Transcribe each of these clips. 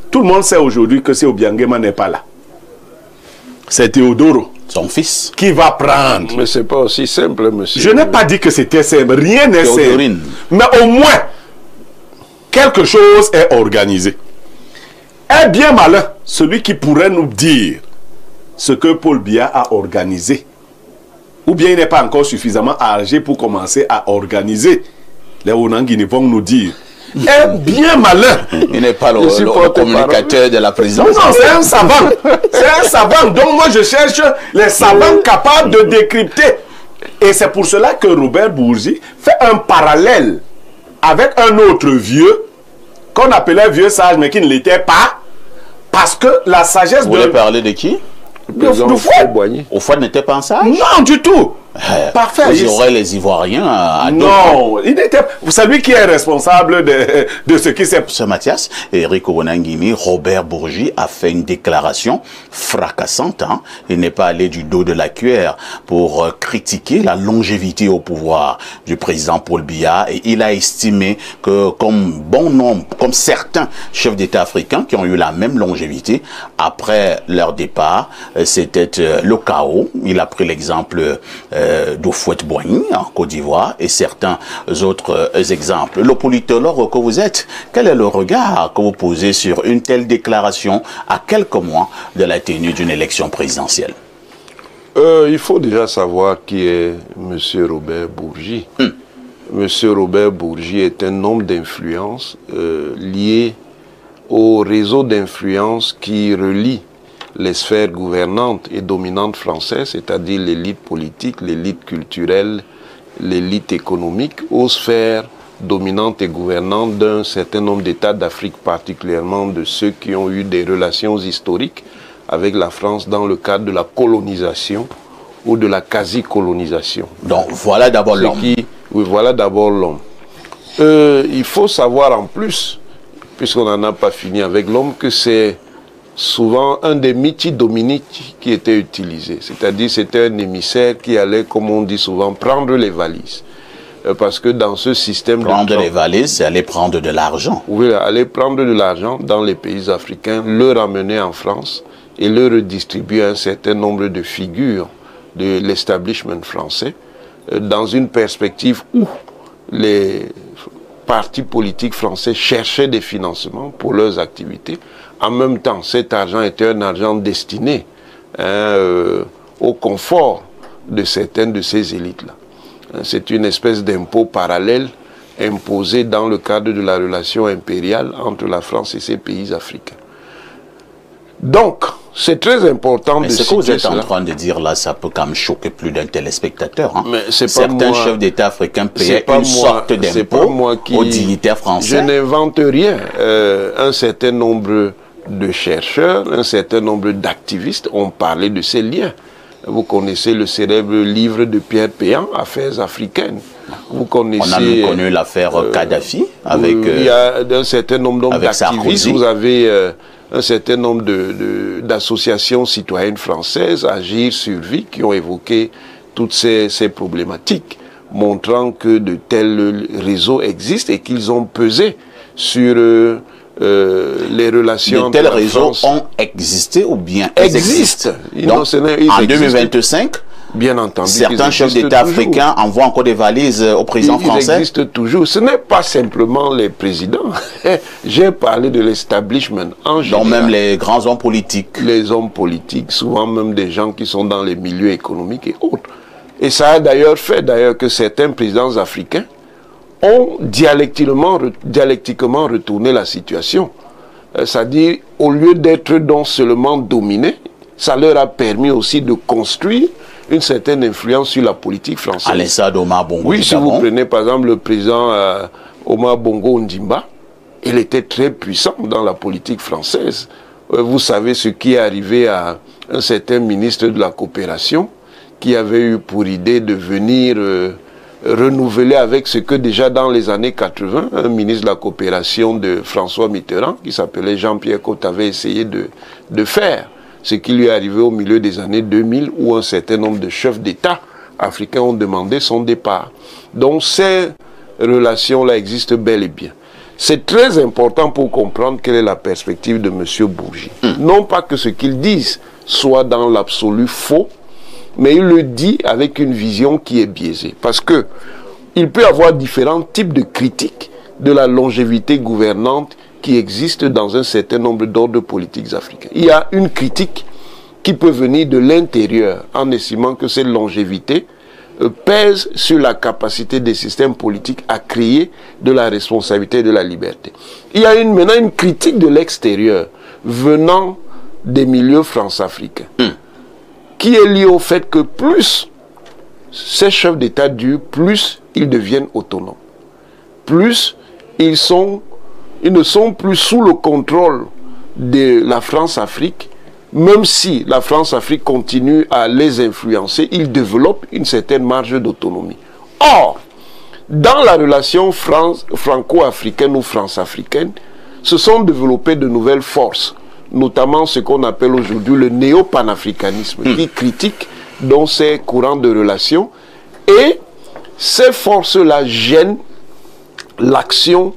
Tout le monde sait aujourd'hui que si Obiangema n'est pas là, c'est Théodoro, son fils, qui va prendre. Mais c'est pas aussi simple, monsieur. Je n'ai pas dit que c'était simple. Rien n'est simple. Mais au moins, quelque chose est organisé. Est bien malin celui qui pourrait nous dire ce que Paul Biya a organisé. Ou bien il n'est pas encore suffisamment âgé pour commencer à organiser. Les Onangini vont nous dire. Est bien malin. Il n'est pas le communicateur de la présidence. Non, c'est un savant. C'est un savant. Donc moi je cherche les savants capables de décrypter. Et c'est pour cela que Robert Bourgi fait un parallèle avec un autre vieux qu'on appelait vieux sage mais qui ne l'était pas. Parce que la sagesse Vous voulez parler de qui? Houphouët n'était pas un sage? Non, du tout. Parfait. Vous aurez les Ivoiriens à non, c'est lui qui est responsable de ce qui s'est... Ce Mathias, Eric Onangimi, Robert Bourgi a fait une déclaration fracassante. Hein. Il n'est pas allé du dos de la cuillère pour critiquer la longévité au pouvoir du président Paul Biya. Et il a estimé que comme bon nombre, comme certains chefs d'État africains qui ont eu la même longévité, après leur départ, c'était le chaos. Il a pris l'exemple d'Houphouët-Boigny en Côte d'Ivoire et certains autres exemples. Le politologue que vous êtes, quel est le regard que vous posez sur une telle déclaration à quelques mois de la tenue d'une élection présidentielle? Il faut déjà savoir qui est M. Robert Bourgi. M. Robert Bourgi est un homme d'influence lié au réseau d'influence qui relie les sphères gouvernantes et dominantes françaises, c'est-à-dire l'élite politique, l'élite culturelle, l'élite économique, aux sphères dominantes et gouvernantes d'un certain nombre d'États d'Afrique, particulièrement de ceux qui ont eu des relations historiques avec la France dans le cadre de la colonisation ou de la quasi-colonisation. Donc voilà d'abord l'homme. Oui, voilà d'abord l'homme. Il faut savoir en plus, puisqu'on n'en a pas fini avec l'homme, que c'est souvent un des mythes dominiques qui était utilisé. C'est-à-dire c'était un émissaire qui allait, comme on dit souvent, prendre les valises. Parce que dans ce système... Prendre les valises, c'est aller prendre de l'argent. Oui, aller prendre de l'argent dans les pays africains, le ramener en France et le redistribuer à un certain nombre de figures de l'establishment français dans une perspective où les partis politiques français cherchaient des financements pour leurs activités. En même temps, cet argent était un argent destiné au confort de certaines de ces élites-là. C'est une espèce d'impôt parallèle imposé dans le cadre de la relation impériale entre la France et ces pays africains. Donc, c'est très important de citer cela. Ce que vous êtes en train de dire là, ça peut quand même choquer plus d'un téléspectateur. Hein? Mais certains chefs d'État africains payaient une sorte d'impôt aux dignitaires français. Je n'invente rien. Un certain nombre de chercheurs, un certain nombre d'activistes ont parlé de ces liens. Vous connaissez le célèbre livre de Pierre Péan, Affaires africaines. Vous connaissez... On a même connu l'affaire Kadhafi avec... il y a un certain nombre d'activistes. Vous avez un certain nombre d'associations citoyennes françaises, Agir, Survie, qui ont évoqué toutes ces problématiques, montrant que de tels réseaux existent et qu'ils ont pesé sur... les relations... De tels réseaux ont existé ou bien existent. Donc, en 2025, bien entendu, certains chefs d'État africains envoient encore des valises au président français. Ils existent toujours. Ce n'est pas simplement les présidents. J'ai parlé de l'establishment en général. Donc même les grands hommes politiques. Les hommes politiques, souvent même des gens qui sont dans les milieux économiques et autres. Et ça a d'ailleurs fait que certains présidents africains ont dialectiquement retourné la situation. C'est-à-dire, au lieu d'être donc seulement dominés, ça leur a permis aussi de construire une certaine influence sur la politique française. À l'instar d'Omar Bongo. Oui, si vous prenez par exemple le président Omar Bongo Ondimba, il était très puissant dans la politique française. Vous savez ce qui est arrivé à un certain ministre de la coopération qui avait eu pour idée de venir... renouvelé avec ce que déjà dans les années 80, un ministre de la coopération de François Mitterrand, qui s'appelait Jean-Pierre Côte, avait essayé de faire, ce qui lui est arrivé au milieu des années 2000, où un certain nombre de chefs d'État africains ont demandé son départ. Donc ces relations-là existent bel et bien. C'est très important pour comprendre quelle est la perspective de M. Bourgi. Non pas que ce qu'il dise soit dans l'absolu faux, mais il le dit avec une vision qui est biaisée. Parce que il peut y avoir différents types de critiques de la longévité gouvernante qui existe dans un certain nombre d'ordres politiques africains. Il y a une critique qui peut venir de l'intérieur en estimant que cette longévité pèse sur la capacité des systèmes politiques à créer de la responsabilité et de la liberté. Il y a maintenant une critique de l'extérieur venant des milieux france-africains qui est liée au fait que plus ces chefs d'État durent, plus ils deviennent autonomes. Plus ils ne sont plus sous le contrôle de la France-Afrique. Même si la France-Afrique continue à les influencer, ils développent une certaine marge d'autonomie. Or, dans la relation franco-africaine ou france-africaine, se sont développées de nouvelles forces, notamment ce qu'on appelle aujourd'hui le néo-panafricanisme, qui critique donc ces courants de relations, et ces forces-là gênent l'action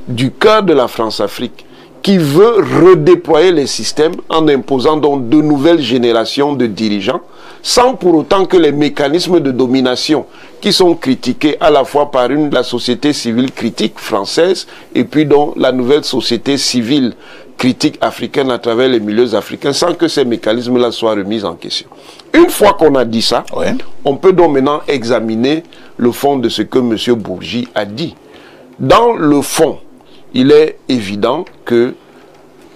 du cœur de la France-Afrique, qui veut redéployer les systèmes en imposant donc de nouvelles générations de dirigeants, sans pour autant que les mécanismes de domination qui sont critiqués à la fois par la société civile critique française et puis donc la nouvelle société civile critique africaine à travers les milieux africains, sans que ces mécanismes-là soient remis en question. Une fois qu'on a dit ça, on peut donc maintenant examiner le fond de ce que M. Bourgi a dit. Dans le fond, il est évident que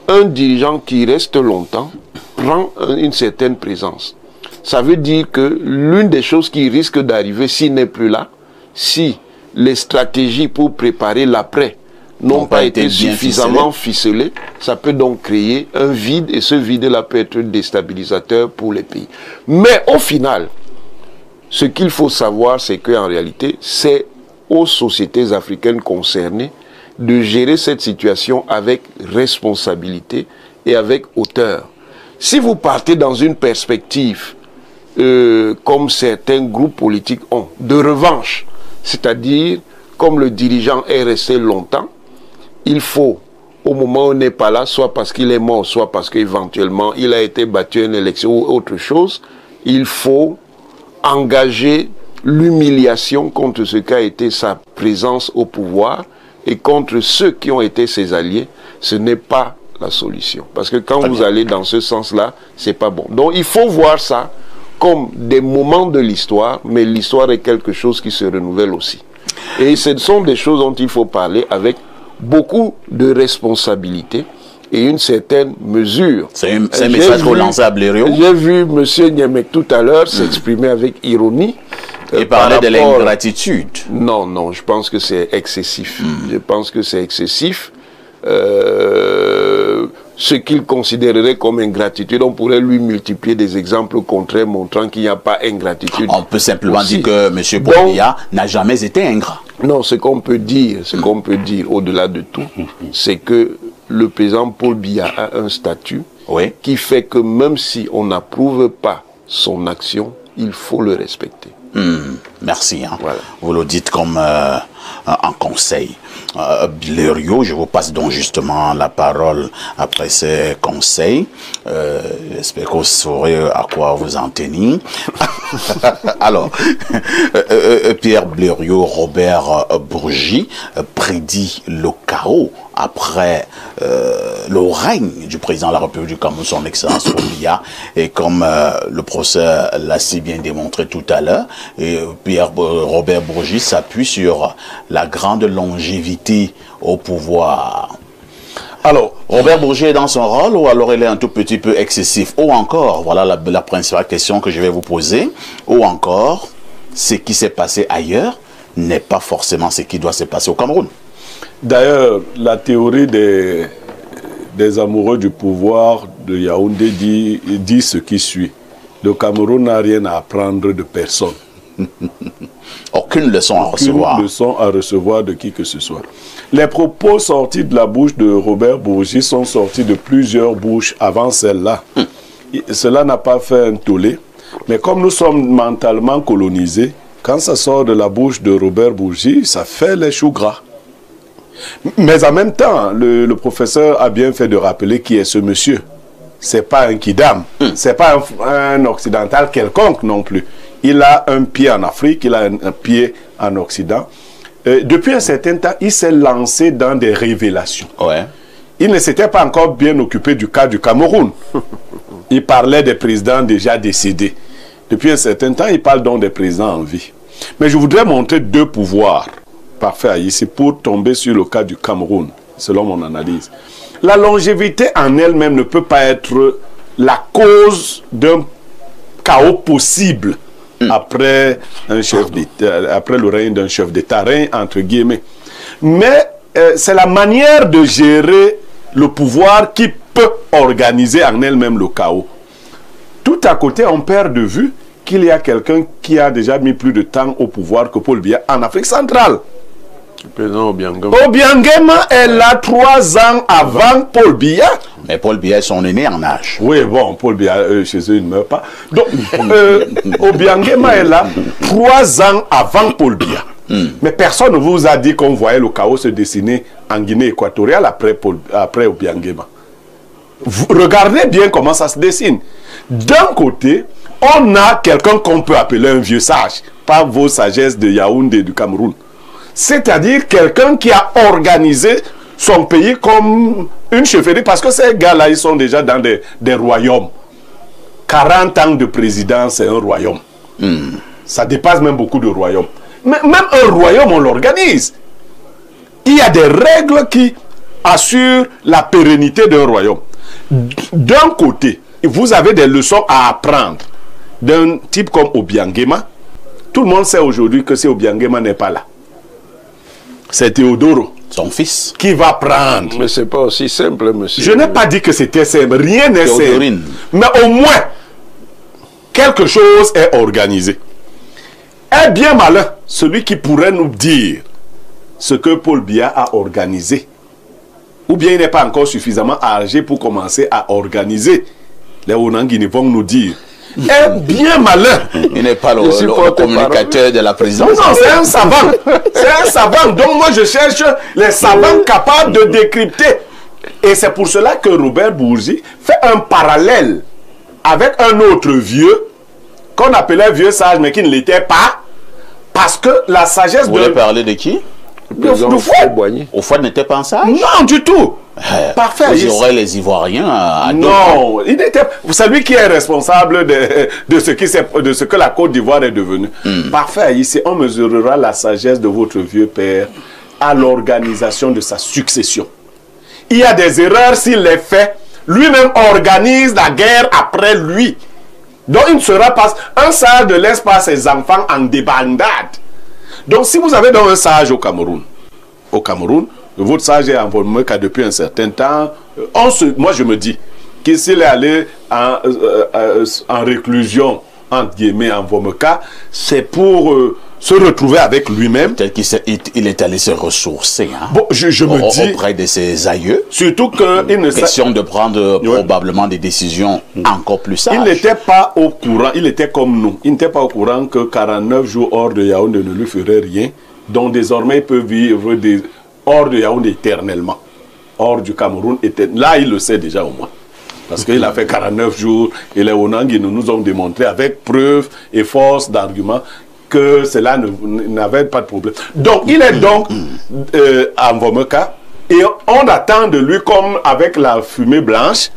un dirigeant qui reste longtemps prend une certaine présence. Ça veut dire que l'une des choses qui risque d'arriver s'il n'est plus là, si les stratégies pour préparer l'après n'ont pas été suffisamment ficelées, ça peut donc créer un vide, et ce vide-là peut être déstabilisateur pour les pays. Mais au final, ce qu'il faut savoir, c'est qu'en réalité, c'est aux sociétés africaines concernées de gérer cette situation avec responsabilité et avec hauteur. Si vous partez dans une perspective, comme certains groupes politiques ont, de revanche, c'est-à-dire, comme le dirigeant est resté longtemps, il faut, au moment où on n'est pas là, soit parce qu'il est mort, soit parce qu'éventuellement il a été battu à une élection ou autre chose, il faut engager l'humiliation contre ce qu'a été sa présence au pouvoir, et contre ceux qui ont été ses alliés, ce n'est pas la solution. Parce que quand vous allez dans ce sens-là, c'est pas bon. Donc il faut voir ça comme des moments de l'histoire, mais l'histoire est quelque chose qui se renouvelle aussi. Et ce sont des choses dont il faut parler avec beaucoup de responsabilité et une certaine mesure. C'est un message qu'on lance à Blériot. J'ai vu M. Niemek tout à l'heure s'exprimer avec ironie. Et parler de l'ingratitude. Non, non, je pense que c'est excessif. Je pense que c'est excessif. Ce qu'il considérerait comme ingratitude, on pourrait lui multiplier des exemples contraires montrant qu'il n'y a pas ingratitude. On peut simplement dire que M. Paul Biya n'a jamais été ingrat. Non, ce qu'on peut dire, au-delà de tout, c'est que le président Paul Biya a un statut qui fait que même si on n'approuve pas son action, il faut le respecter. Merci. Voilà. Vous le dites comme un conseil. Blériot, je vous passe donc justement la parole après ces conseils. J'espère que vous saurez à quoi vous en tenir. Alors, Pierre Blériot, Robert Bourgi prédit le chaos après le règne du président de la République du Cameroun, son Excellence Paul Biya, et comme le procès l'a si bien démontré tout à l'heure, Robert Bourgi s'appuie sur la grande longévité au pouvoir. Alors, Robert Bourgi est dans son rôle ou alors il est un tout petit peu excessif? Ou encore, voilà la principale question que je vais vous poser, ou encore, ce qui s'est passé ailleurs n'est pas forcément ce qui doit se passer au Cameroun. D'ailleurs, la théorie des amoureux du pouvoir de Yaoundé dit ce qui suit. Le Cameroun n'a rien à apprendre de personne. Aucune leçon à recevoir. Aucune leçon à recevoir de qui que ce soit. Les propos sortis de la bouche de Robert Bourgi sont sortis de plusieurs bouches avant celle-là. Cela n'a pas fait un tollé. Mais comme nous sommes mentalement colonisés, quand ça sort de la bouche de Robert Bourgi, ça fait les choux gras. Mais en même temps, le professeur a bien fait de rappeler qui est ce monsieur. C'est pas un kidam, c'est pas un occidental quelconque non plus. Il a un pied en Afrique, il a un pied en Occident. Depuis un certain temps, il s'est lancé dans des révélations. Ouais. Il ne s'était pas encore bien occupé du cas du Cameroun. Il parlait des présidents déjà décédés. Depuis un certain temps, il parle donc des présidents en vie. Mais je voudrais montrer deux pouvoirs parfaits ici pour tomber sur le cas du Cameroun, selon mon analyse. La longévité en elle-même ne peut pas être la cause d'un chaos possible après un chef d'État, après le règne d'un chef d'État, règne entre guillemets. Mais c'est la manière de gérer le pouvoir qui peut organiser en elle-même le chaos. Tout à côté, on perd de vue qu'il y a quelqu'un qui a déjà mis plus de temps au pouvoir que Paul Biya en Afrique centrale. Le président Obiangema. Obiangema est là 3 ans avant Paul Biya. Mais Paul Biya est son aîné en âge. Oui, bon, Paul Biya, chez eux, il ne meurt pas. Donc, Obiangema est là 3 ans avant Paul Biya. Mais personne ne vous a dit qu'on voyait le chaos se dessiner en Guinée équatoriale après Obiangema. Vous regardez bien comment ça se dessine. D'un côté, on a quelqu'un qu'on peut appeler un vieux sage, pas vos sagesses de Yaoundé du Cameroun. C'est-à-dire quelqu'un qui a organisé son pays comme une chefferie, parce que ces gars-là, ils sont déjà dans des royaumes. 40 ans de présidence, c'est un royaume. Ça dépasse même beaucoup de royaumes. Mais même un royaume, on l'organise. Il y a des règles qui assurent la pérennité d'un royaume. D'un côté, vous avez des leçons à apprendre d'un type comme Obiangema. Tout le monde sait aujourd'hui que si Obiangema n'est pas là, c'est Théodoro, son fils, qui va prendre. Mais c'est pas aussi simple, monsieur. Je n'ai pas dit que c'était simple. Rien n'est simple. Mais au moins, quelque chose est organisé. Est bien malin celui qui pourrait nous dire ce que Paul Biya a organisé. Ou bien il n'est pas encore suffisamment âgé pour commencer à organiser. Les Onanguini vont nous dire. Est bien malin. Il n'est pas le communicateur de la présidence. Non, c'est un savant. C'est un savant. Donc moi je cherche les savants capables de décrypter. Et c'est pour cela que Robert Bourgi fait un parallèle avec un autre vieux qu'on appelait vieux sage mais qui ne l'était pas. Parce que la sagesse Vous voulez parler de qui? De Fouad. Fouad n'était pas un sage? Non, du tout. Parfait. Vous aurez les Ivoiriens à non, il était. C'est lui qui est responsable de ce que la Côte d'Ivoire est devenue. Parfait. Ici, on mesurera la sagesse de votre vieux père à l'organisation de sa succession. Il y a des erreurs s'il les fait. Lui-même organise la guerre après lui. Donc il ne sera pas. Un sage ne laisse pas ses enfants en débandade. Donc si vous avez donc un sage au Cameroun, votre sage est en Volmeka depuis un certain temps, moi je me dis que s'il est allé en réclusion, entre guillemets, en Volmeka, c'est pour se retrouver avec lui-même. Peut-être qu'il est allé se ressourcer. Hein, bon, je me dis auprès de ses aïeux. Surtout qu'il ne question de prendre probablement des décisions encore plus sages. Il n'était pas au courant, il était comme nous. Il n'était pas au courant que 49 jours hors de Yaoundé ne lui ferait rien. Donc désormais il peut vivre hors de Yaoundé éternellement. Hors du Cameroun éternellement. Là il le sait déjà au moins. Parce qu'il a fait 49 jours et les Onanguis nous ont démontré avec preuve et force d'argument que cela n'avait pas de problème. Donc, il est donc en Volmeka et on attend de lui, comme avec la fumée blanche,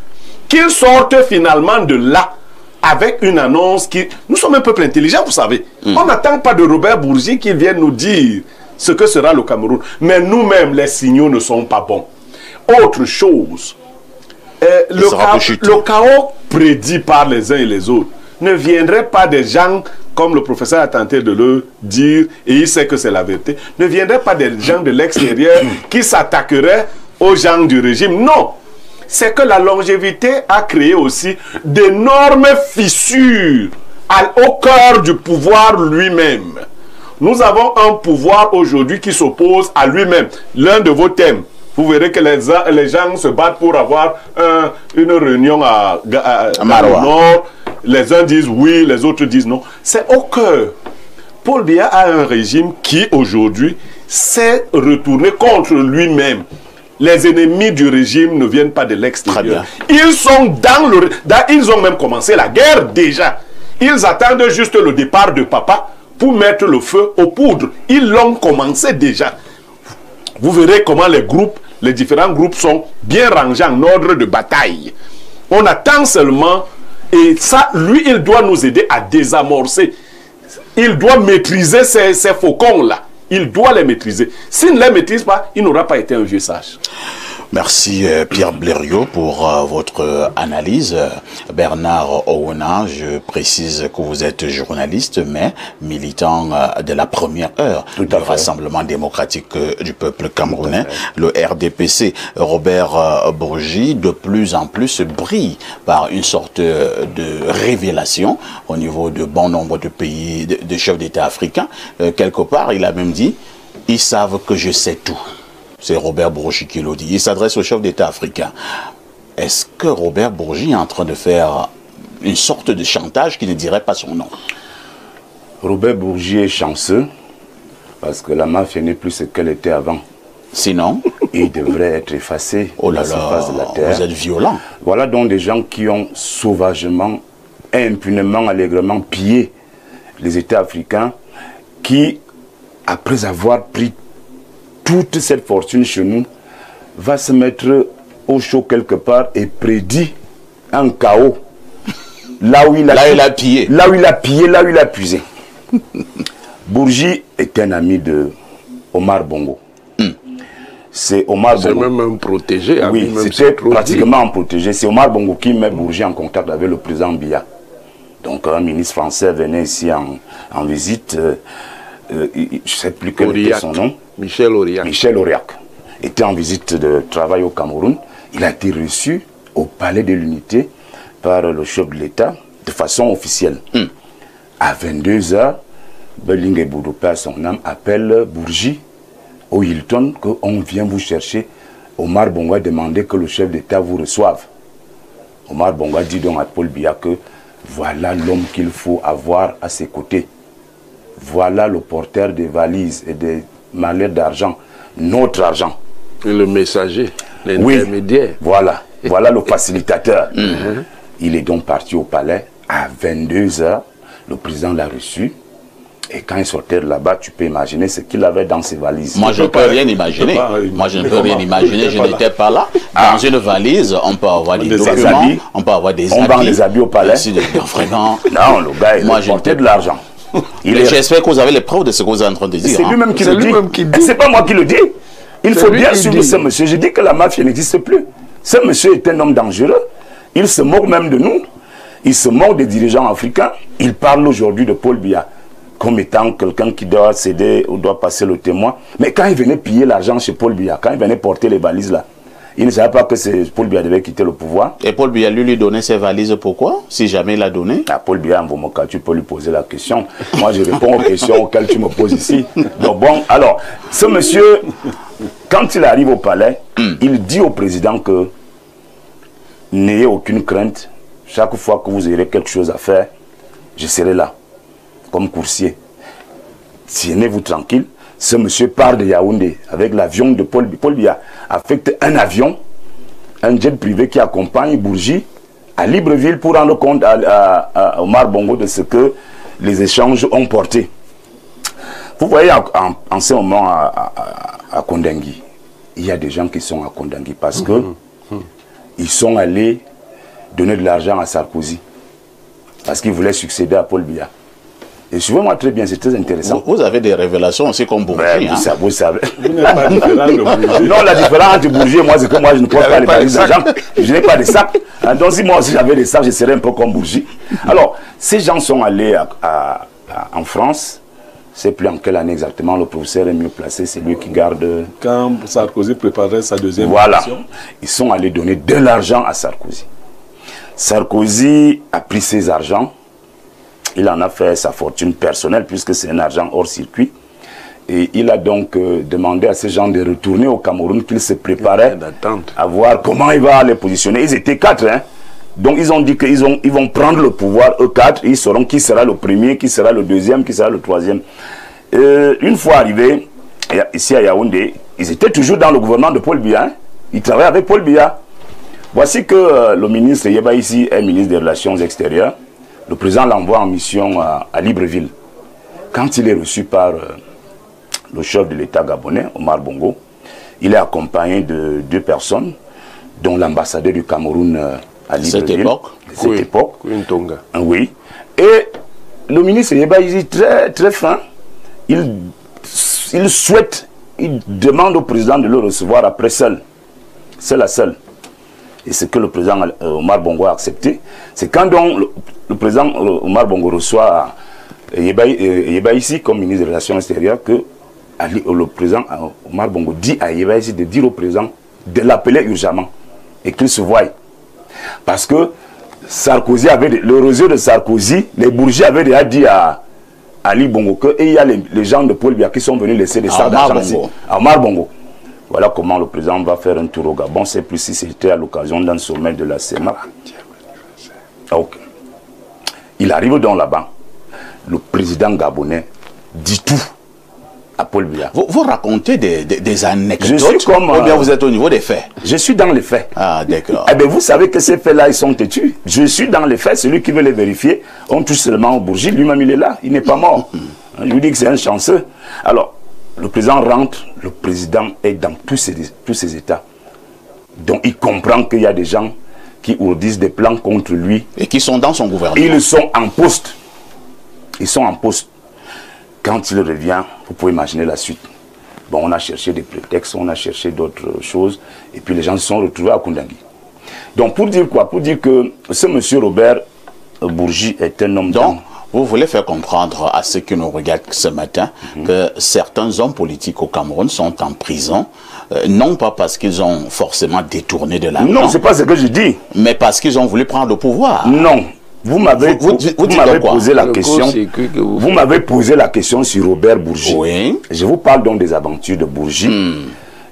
qu'il sorte finalement de là avec une annonce qui... Nous sommes un peuple intelligent, vous savez. On n'attend pas de Robert Bourgi qu'il vienne nous dire ce que sera le Cameroun. Mais nous-mêmes, les signaux ne sont pas bons. Autre chose, le chaos prédit par les uns et les autres ne viendrait pas des gens, comme le professeur a tenté de le dire, et il sait que c'est la vérité, ne viendrait pas des gens de l'extérieur qui s'attaqueraient aux gens du régime. Non, c'est que la longévité a créé aussi d'énormes fissures au cœur du pouvoir lui-même. Nous avons un pouvoir aujourd'hui qui s'oppose à lui-même. L'un de vos thèmes, vous verrez que les gens se battent pour avoir une réunion à Maroua. Nord. Les uns disent oui, les autres disent non. C'est au cœur. Paul Biya a un régime qui, aujourd'hui, s'est retourné contre lui-même. Les ennemis du régime ne viennent pas de l'extérieur. Ils sont ils ont même commencé la guerre déjà. Ils attendent juste le départ de papa pour mettre le feu aux poudres. Ils l'ont commencé déjà. Vous verrez comment les différents groupes sont bien rangés en ordre de bataille. On attend seulement, et ça, lui, il doit nous aider à désamorcer. Il doit maîtriser ces faucons-là. Il doit les maîtriser. S'il ne les maîtrise pas, il n'aura pas été un vieux sage. Merci Pierre Blériot pour votre analyse. Bernard Ouna, je précise que vous êtes journaliste, mais militant de la première heure du Rassemblement démocratique du peuple camerounais, le RDPC. Robert Bourgi, de plus en plus, brille par une sorte de révélation au niveau de bon nombre de pays, de chefs d'État africains. Quelque part, il a même dit, ils savent que je sais tout. C'est Robert Bourgi qui le dit. Il s'adresse au chef d'État africain. Est-ce que Robert Bourgi est en train de faire une sorte de chantage qui ne dirait pas son nom? Robert Bourgi est chanceux parce que la mafia n'est plus ce qu'elle était avant. Sinon, il devrait être effacé de la surface de la terre. Vous êtes violent. Voilà donc des gens qui ont sauvagement, impunément, allègrement pillé les États africains qui, après avoir pris toute cette fortune chez nous, va se mettre au chaud quelque part et prédit un chaos là où il a pillé, là où il a puisé. Bourgi est un ami de Omar Bongo. C'est Omar Bongo. C'est même un protégé. Oui, c'était pratiquement un protégé. C'est Omar Bongo qui met Bourgi en contact avec le président Biya. Donc un ministre français venait ici en visite. Je ne sais plus quel était son nom. Michel Auriac. Michel Auriac était en visite de travail au Cameroun. Il a été reçu au palais de l'Unité par le chef de l'État de façon officielle. À 22 h, Belingue Boudoupe, à son âme, appelle Bourgi au Hilton qu'on vient vous chercher. Omar Bongo a demandé que le chef d'État vous reçoive. Omar Bongo a dit donc à Paul Biya que voilà l'homme qu'il faut avoir à ses côtés. Voilà le porteur des valises et des mallettes d'argent, notre argent. Et le messager, l'intermédiaire. Oui, voilà le facilitateur. Il est donc parti au palais à 22 h. Le président l'a reçu. Et quand il sortait de là-bas, tu peux imaginer ce qu'il avait dans ses valises. Moi, je ne peux rien imaginer. Moi, je ne peux rien imaginer. Je n'étais pas là. Dans une valise, on peut avoir des documents, on peut avoir des habits. On vend les habits au palais. Vraiment. Non, le gars, il portait de l'argent. J'espère que vous avez les preuves de ce que vous êtes en train de dire. C'est lui-même qui le dit. C'est pas moi qui le dis. Il faut bien suivre ce monsieur. Je dis que la mafia n'existe plus. Ce monsieur est un homme dangereux. Il se moque même de nous. Il se moque des dirigeants africains. Il parle aujourd'hui de Paul Biya comme étant quelqu'un qui doit céder ou doit passer le témoin. Mais quand il venait piller l'argent chez Paul Biya, quand il venait porter les valises là, il ne savait pas que Paul Biya devait quitter le pouvoir. Et Paul Biya lui donnait ses valises pourquoi? Si jamais il l'a donné? Paul Biya, tu peux lui poser la question. Moi, je réponds aux questions auxquelles tu me poses ici. Donc bon, alors, ce monsieur, quand il arrive au palais, il dit au président que n'ayez aucune crainte. Chaque fois que vous aurez quelque chose à faire, je serai là, comme coursier. Tienez-vous tranquille. Ce monsieur part de Yaoundé avec l'avion de Paul Biya. Paul Biya affecte un avion, un jet privé qui accompagne Bourgi à Libreville pour rendre compte à Omar Bongo de ce que les échanges ont porté. Vous voyez, en ce moment à Kondengui, il y a des gens qui sont à Kondengui parce que ils sont allés donner de l'argent à Sarkozy parce qu'ils voulaient succéder à Paul Biya. Et suivez-moi très bien, c'est très intéressant. Vous avez des révélations aussi comme Bourgi. Vous savez. Vous n'êtes pas différent de Bourgi. Non, la différence entre Bourgi et moi, c'est que moi, je ne porte pas les valises d'argent. Je n'ai pas de sacs. Donc, si moi aussi j'avais des sacs, je serais un peu comme Bourgi. Alors, ces gens sont allés en France. Je ne sais plus en quelle année exactement, le professeur est mieux placé, c'est lui qui garde... Quand Sarkozy préparait sa deuxième élection. Ils sont allés donner de l'argent à Sarkozy. Sarkozy a pris ses argents. Il en a fait sa fortune personnelle puisque c'est un argent hors circuit. Et il a donc demandé à ces gens de retourner au Cameroun, qu'ils se préparaient à voir comment il va les positionner. Ils étaient 4, hein. Donc ils ont dit qu'ils vont prendre le pouvoir, eux 4, ils sauront qui sera le premier, qui sera le deuxième, qui sera le troisième. Une fois arrivés, ici à Yaoundé, ils étaient toujours dans le gouvernement de Paul Biya. Hein. Ils travaillaient avec Paul Biya. Voici que le ministre Yeba ici est ministre des Relations extérieures. Le président l'envoie en mission à Libreville. Quand il est reçu par le chef de l'État gabonais, Omar Bongo, il est accompagné de 2 personnes, dont l'ambassadeur du Cameroun à Libreville. Cette époque. Oui. Et le ministre Yeba ici, très, très fin, il souhaite, il demande au président de le recevoir après seul. Seul à seul. Et ce que le président Omar Bongo a accepté, c'est quand donc le président Omar Bongo reçoit Yeba ici comme ministre des Relations extérieures que le président Omar Bongo dit à Yeba ici de dire au président de l'appeler urgemment et qu'il se voie. Parce que Sarkozy avait, le réseau de Sarkozy, les Bourgis avaient déjà dit à Ali Bongo que il y a les gens de Paul Biya qui sont venus laisser des sacs d'argent ici. À Omar Bongo. Voilà comment le président va faire un tour au Gabon. C'est plus si c'était à l'occasion d'un sommet de la CEMAC. Okay. Il arrive donc là-bas. Le président gabonais dit tout à Paul Biya. Vous racontez des anecdotes, je suis comme, ou bien vous êtes au niveau des faits? Je suis dans les faits. Ah, d'accord. Eh bien, vous savez que ces faits-là, ils sont têtus. Je suis dans les faits. Celui qui veut les vérifier, on touche seulement au Bourgi. Lui-même, il est là. Il n'est pas mort. Je vous dis que c'est un chanceux. Alors, le président rentre, le président est dans tous ces états. Donc il comprend qu'il y a des gens qui ourdissent des plans contre lui. Et qui sont dans son gouvernement. Ils sont en poste. Ils sont en poste. Quand il revient, vous pouvez imaginer la suite. Bon, on a cherché des prétextes, on a cherché d'autres choses. Et puis les gens se sont retrouvés à Koundangui. Donc pour dire quoi? Pour dire que ce monsieur Robert Bourgi est un homme d'homme. Vous voulez faire comprendre à ceux qui nous regardent ce matin que certains hommes politiques au Cameroun sont en prison, non pas parce qu'ils ont forcément détourné de l'argent. Non, c'est pas ce que je dis. Mais parce qu'ils ont voulu prendre le pouvoir. Non. Vous m'avez posé la question. Vous m'avez posé la question sur Robert Bourgi. Oui. Je vous parle donc des aventures de Bourgi,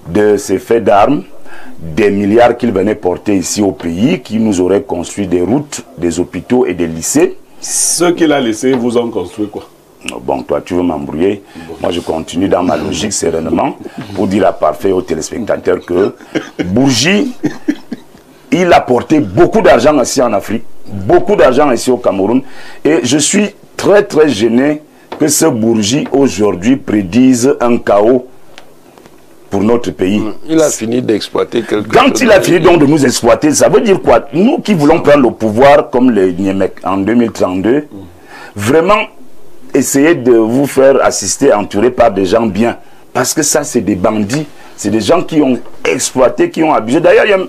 de ses faits d'armes, des milliards qu'il venait porter ici au pays, qui nous aurait construit des routes, des hôpitaux et des lycées. Ceux qu'il a laissés vous ont construit quoi? Bon, toi, tu veux m'embrouiller. Bon. Moi, je continue dans ma logique sereinement pour dire à parfait aux téléspectateurs que Bourgi, il a porté beaucoup d'argent ici en Afrique, beaucoup d'argent ici au Cameroun. Et je suis très, très gêné que ce Bourgi, aujourd'hui, prédise un chaos pour notre pays. Il a fini d'exploiter quelque chose. Quand il a fini donc de nous exploiter, ça veut dire quoi? Nous qui voulons prendre le pouvoir comme les Niémec en 2032, vraiment essayer de vous faire assister, entouré par des gens bien. Parce que ça, c'est des bandits. C'est des gens qui ont exploité, qui ont abusé. D'ailleurs,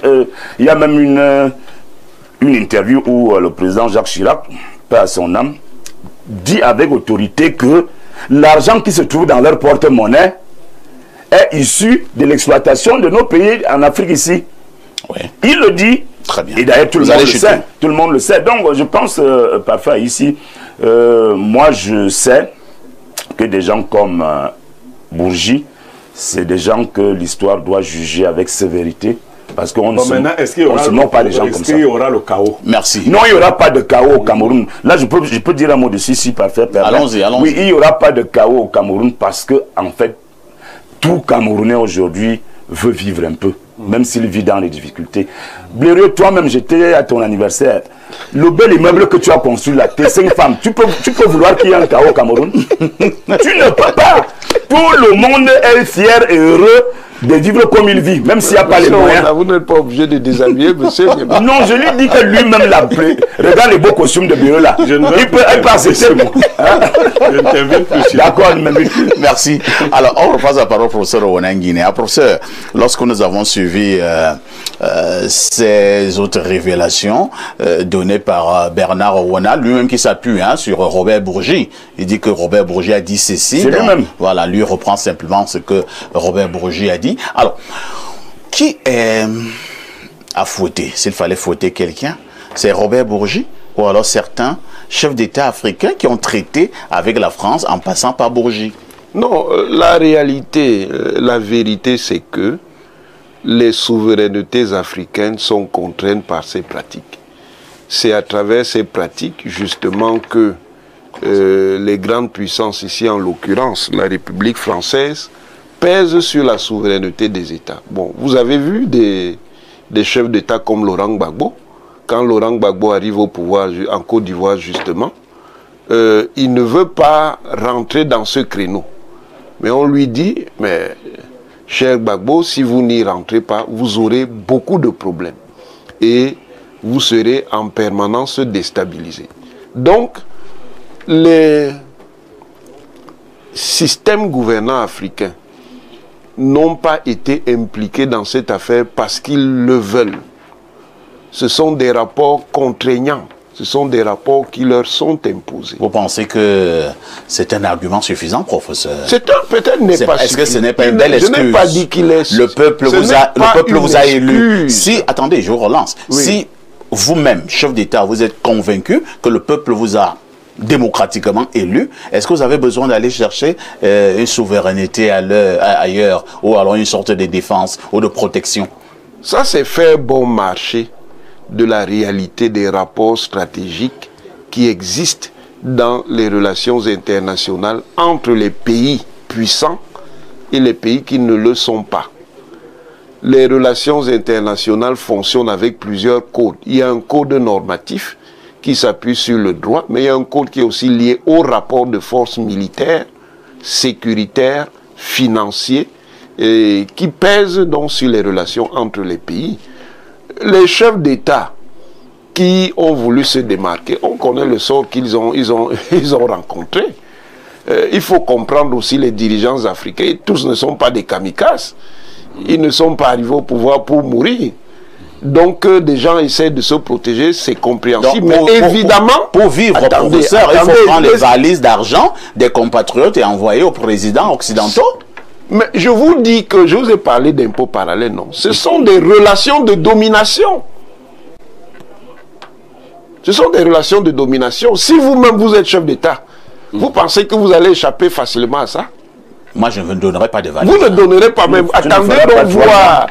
il y a même une interview où le président Jacques Chirac, paix à son âme, dit avec autorité que l'argent qui se trouve dans leur porte-monnaie est issu de l'exploitation de nos pays en Afrique ici. Oui. Il le dit. Très bien. Et d'ailleurs, tout le monde le sait. Tout le monde le sait. Donc, je pense, parfois ici, moi, je sais que des gens comme Bourgi, c'est des gens que l'histoire doit juger avec sévérité. Parce qu'on ne se moque pas des gens comme ça. Est-ce qu'il y aura le chaos? Merci. Non, il n'y aura pas de chaos au Cameroun. Là, je peux dire un mot dessus, si parfait. Allons-y, allons-y. Oui, il n'y aura pas de chaos au Cameroun parce que, en fait, tout Camerounais aujourd'hui veut vivre un peu, même s'il vit dans les difficultés. Blériot, toi-même, j'étais à ton anniversaire. Le bel immeuble que tu as construit là, tes 5 femmes, tu peux vouloir qu'il y ait un chaos au Cameroun? Tu ne peux pas. Tout le monde est fier et heureux de vivre comme il vit, même s'il n'y a pas les moyens. Vous n'êtes pas obligé de déshabiller, monsieur. Non, je lui dis que lui-même l'a pris. Regarde les beaux costumes de bureau là. Il peut accepter moi. Je ne t'invite plus. D'accord, merci. Alors, on repasse la parole au professeur Onanguine. Professeur, lorsque nous avons suivi ces autres révélations données par Bernard Ouana, lui-même qui s'appuie sur Robert Bourgi, il dit que Robert Bourgi a dit ceci. C'est lui-même. Voilà, lui reprend simplement ce que Robert Bourgi a dit. Alors, qui a fouetté? S'il fallait fouetter quelqu'un, c'est Robert Bourgi ou alors certains chefs d'État africains qui ont traité avec la France en passant par Bourgi? Non, la réalité, la vérité, c'est que les souverainetés africaines sont contraintes par ces pratiques. C'est à travers ces pratiques, justement, que les grandes puissances, ici en l'occurrence la République française, pèse sur la souveraineté des États. Bon, vous avez vu des chefs d'État comme Laurent Gbagbo. Quand Laurent Gbagbo arrive au pouvoir en Côte d'Ivoire, justement, il ne veut pas rentrer dans ce créneau. Mais on lui dit, mais cher Gbagbo, si vous n'y rentrez pas, vous aurez beaucoup de problèmes. Et vous serez en permanence déstabilisé. Donc, les systèmes gouvernants africains n'ont pas été impliqués dans cette affaire parce qu'ils le veulent. Ce sont des rapports contraignants. Ce sont des rapports qui leur sont imposés. Vous pensez que c'est un argument suffisant, professeur? Peut-être n'est pas suffisant. Est-ce que ce n'est pas une belle excuse? Je n'ai pas dit qu'il est... Le peuple vous a élu. Si, attendez, je vous relance. Oui. Si vous-même, chef d'État, vous êtes convaincu que le peuple vous a démocratiquement élu, est-ce que vous avez besoin d'aller chercher une souveraineté ailleurs, ou alors une sorte de défense ou de protection? Ça, c'est faire bon marché de la réalité des rapports stratégiques qui existent dans les relations internationales entre les pays puissants et les pays qui ne le sont pas. Les relations internationales fonctionnent avec plusieurs codes. Il y a un code normatif qui s'appuie sur le droit, mais il y a un code qui est aussi lié au rapport de force militaire, sécuritaire, financier, et qui pèse donc sur les relations entre les pays. Les chefs d'État qui ont voulu se démarquer, on connaît le sort qu'ils ont rencontré. Il faut comprendre aussi les dirigeants africains, tous ne sont pas des kamikazes. Ils ne sont pas arrivés au pouvoir pour mourir. Donc des gens essaient de se protéger, c'est compréhensible. Donc, mais évidemment, pour vivre, professeur, il faut prendre les valises d'argent des compatriotes et envoyer aux présidents occidentaux. Mais je vous dis que je vous ai parlé d'impôts parallèles, non. Ce sont des relations de domination. Ce sont des relations de domination. Si vous-même vous êtes chef d'État, vous pensez que vous allez échapper facilement à ça? Moi, je ne donnerai pas de valises. Vous ne donnerez pas même. Attendez donc voir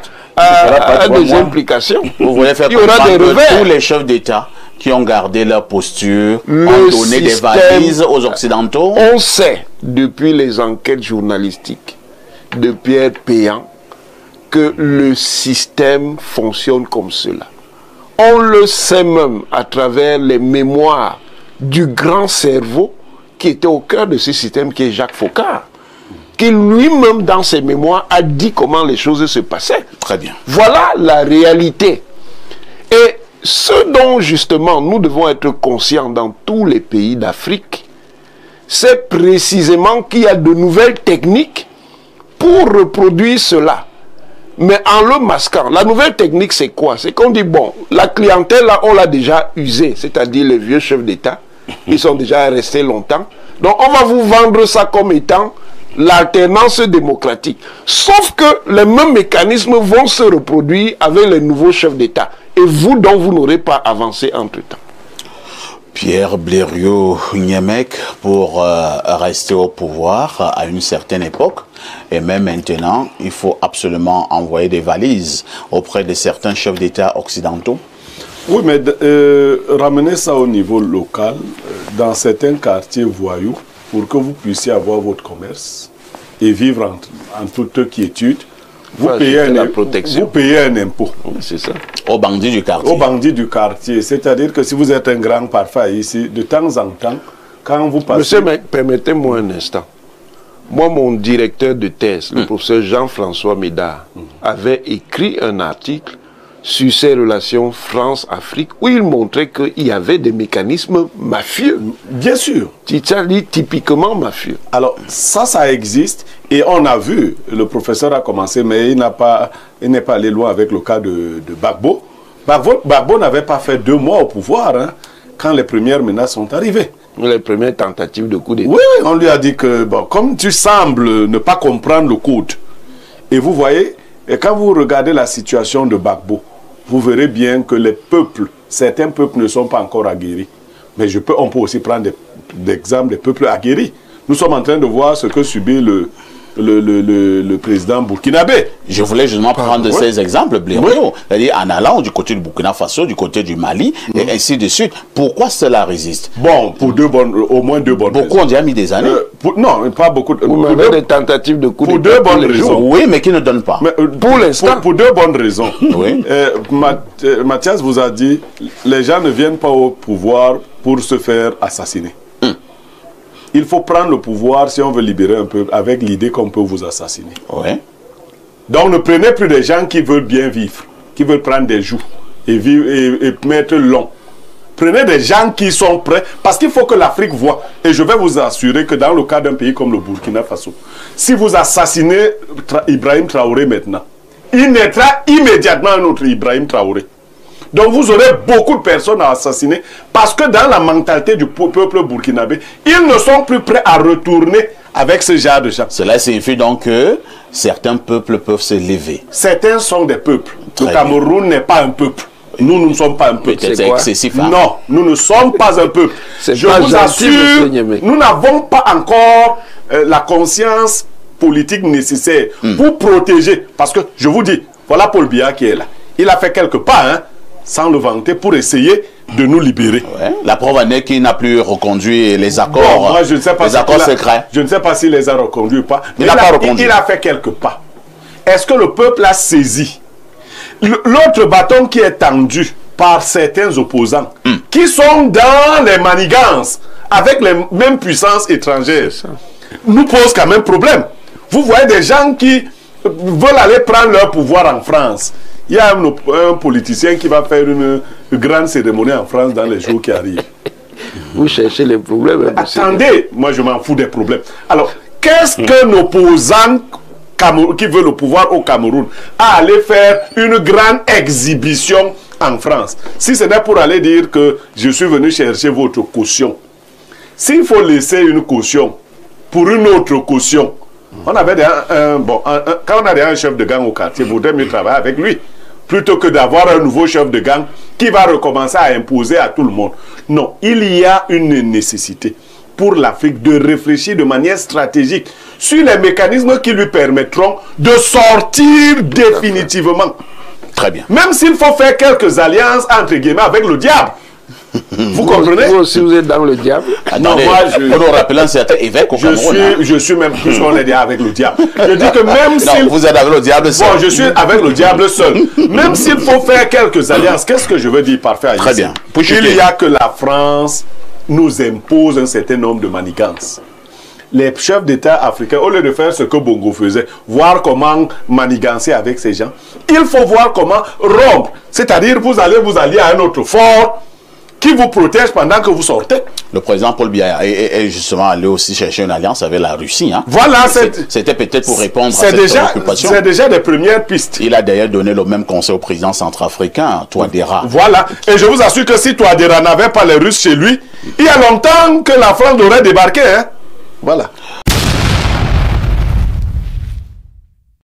des implications. Vous voulez faire comprendre que tous les chefs d'État qui ont gardé leur posture, ont donné des valises aux Occidentaux? On sait, depuis les enquêtes journalistiques de Pierre Péan, que le système fonctionne comme cela. On le sait même à travers les mémoires du grand cerveau qui était au cœur de ce système, qui est Jacques Foccart, qui lui-même dans ses mémoires a dit comment les choses se passaient. Très bien. Voilà la réalité. Et ce dont justement nous devons être conscients dans tous les pays d'Afrique, c'est précisément qu'il y a de nouvelles techniques pour reproduire cela, mais en le masquant. La nouvelle technique, c'est quoi? C'est qu'on dit, bon, la clientèle, là, on l'a déjà usée, c'est-à-dire les vieux chefs d'État, ils sont déjà restés longtemps. Donc, on va vous vendre ça comme étant l'alternance démocratique. Sauf que les mêmes mécanismes vont se reproduire avec les nouveaux chefs d'État. Et vous, dont vous n'aurez pas avancé entre-temps. Pierre Blériot-Niémec, pour rester au pouvoir à une certaine époque, et même maintenant, il faut absolument envoyer des valises auprès de certains chefs d'État occidentaux. Oui, mais ramener ça au niveau local, dans certains quartiers voyous, pour que vous puissiez avoir votre commerce et vivre en toute quiétude, vous payez un impôt. C'est ça. Aux bandits du quartier. Aux bandits du quartier. C'est-à-dire que si vous êtes un grand parfait ici, de temps en temps, quand vous passez... Monsieur, permettez-moi un instant. Moi, mon directeur de thèse, le professeur Jean-François Médard, avait écrit un article sur ces relations France-Afrique où il montrait qu'il y avait des mécanismes mafieux. Bien sûr. Typiquement mafieux. Alors, ça existe. Et on a vu, le professeur a commencé, mais il n'est pas allé loin avec le cas de Gbagbo. Gbagbo n'avait pas fait 2 mois au pouvoir quand les premières menaces sont arrivées. Les premières tentatives de coup d'État. Oui, on lui a dit que, bon, comme tu sembles ne pas comprendre le code, et vous voyez, et quand vous regardez la situation de Gbagbo, vous verrez bien que les peuples, certains peuples ne sont pas encore aguerris. Mais on peut aussi prendre d'exemples des peuples aguerris. Nous sommes en train de voir ce que subit le président burkinabé. Je voulais justement prendre ces exemples, Blériot, c'est-à-dire en allant du côté du Burkina Faso, du côté du Mali, et ainsi de suite. Pourquoi cela résiste? Bon, pour au moins deux bonnes raisons. Beaucoup ont déjà mis des années. Non, pas beaucoup. Pour des tentatives de coup pour deux bonnes raisons. Oui, mais qui ne donnent pas. Mais, pour l'instant. Pour deux bonnes raisons. Oui. Mathias vous a dit, les gens ne viennent pas au pouvoir pour se faire assassiner. Il faut prendre le pouvoir si on veut libérer un peuple avec l'idée qu'on peut vous assassiner. Ouais. Donc ne prenez plus des gens qui veulent bien vivre, qui veulent prendre des joues et vivre et mettre long. Prenez des gens qui sont prêts, parce qu'il faut que l'Afrique voit. Et je vais vous assurer que dans le cas d'un pays comme le Burkina Faso, si vous assassinez Ibrahim Traoré maintenant, il naîtra immédiatement un autre Ibrahim Traoré. Donc vous aurez beaucoup de personnes à assassiner parce que dans la mentalité du peuple burkinabé, ils ne sont plus prêts à retourner avec ce genre de gens. Cela signifie donc que certains peuples peuvent se lever. Certains sont des peuples. Très le Cameroun n'est pas un peuple. Nous ne sommes pas un peuple. C'est excessif. Hein? Non, nous ne sommes pas un peuple. Je vous assure, nous n'avons pas encore la conscience politique nécessaire pour protéger. Parce que, je vous dis, voilà Paul Biya qui est là. Il a fait quelques pas, hein, sans le vanter, pour essayer de nous libérer. Ouais. La preuve en est qu'il n'a plus reconduit les accords, bon, moi, je ne sais pas les accords secrets. Je ne sais pas s'il les a reconduits ou pas. Il n'a pas reconduit. Il a fait quelques pas. Est-ce que le peuple a saisi l'autre bâton qui est tendu par certains opposants qui sont dans les manigances avec les mêmes puissances étrangères nous pose quand même problème. Vous voyez des gens qui veulent aller prendre leur pouvoir en France. Il y a un politicien qui va faire une grande cérémonie en France dans les jours qui arrivent. Vous cherchez les problèmes. Attendez, moi je m'en fous des problèmes. Alors, qu'est-ce qu'un opposant qui veut le pouvoir au Cameroun à aller faire une grande exhibition en France? Si ce n'est pour aller dire que je suis venu chercher votre caution. S'il faut laisser une caution pour une autre caution, on avait quand on a un chef de gang au quartier, il vaudrait mieux travailler avec lui plutôt que d'avoir un nouveau chef de gang qui va recommencer à imposer à tout le monde. Non, il y a une nécessité pour l'Afrique de réfléchir de manière stratégique sur les mécanismes qui lui permettront de sortir définitivement. Très bien. Même s'il faut faire quelques alliances entre guillemets avec le diable. Vous comprenez? Vous aussi, vous êtes dans le diable. Non, moi, on nous rappelle un certain évêque au Cameroun. Je suis même plus qu'on est avec le diable. Je dis que même si... vous êtes avec le diable seul. Bon, je suis avec le diable seul. Même s'il faut faire quelques alliances, qu'est-ce que je veux dire par faire ici? Très bien. Il y a que la France nous impose un certain nombre de manigances. Les chefs d'État africains, au lieu de faire ce que Bongo faisait, voir comment manigancer avec ces gens, il faut voir comment rompre. C'est-à-dire, vous allez vous allier à un autre fort qui vous protège pendant que vous sortez. Le président Paul Biya est justement allé aussi chercher une alliance avec la Russie. Hein. Voilà, c'était peut-être pour répondre à cette préoccupation. C'est déjà des premières pistes. Il a d'ailleurs donné le même conseil au président centrafricain, Touadéra. Voilà, et je vous assure que si Touadéra n'avait pas les Russes chez lui, il y a longtemps que la France aurait débarqué. Hein. Voilà.